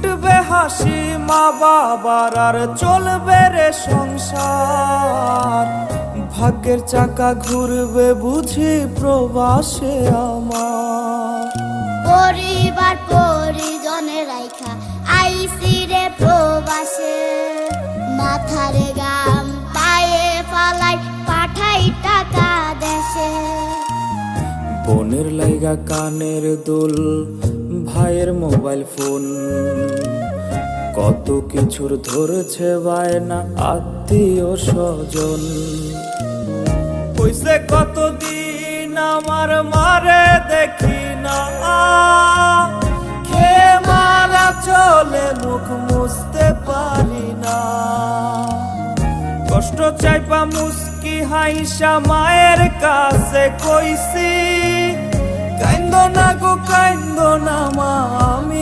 ফুটবে হাসি মা বাবার, আর চলবে রে সংসার। ভাগ্যের চাকা ঘুরবে বুঝি প্রবাসে আমার। পরিবার পরিজনের রাইখা আইসি রে প্রবাসে, মাথারে গাম পায়ে ফালাই পাঠাই টাকা দেশে। বোনের লাইগা কানের দুল, ভাইয়ের মোবাইল ফোন, কত কিছুর ধরেছে বায়না আত্মীয় স্বজন। হইছে কতদিন আমার মারে দেখি না, খেয়ে মারা চলে মুখ মুছতে পারি না। কষ্ট চাইপা মুস্কি হাইসা মায়ের কাছে কইছি, কাইন্দো না গো কাইন্দো না মা, আমি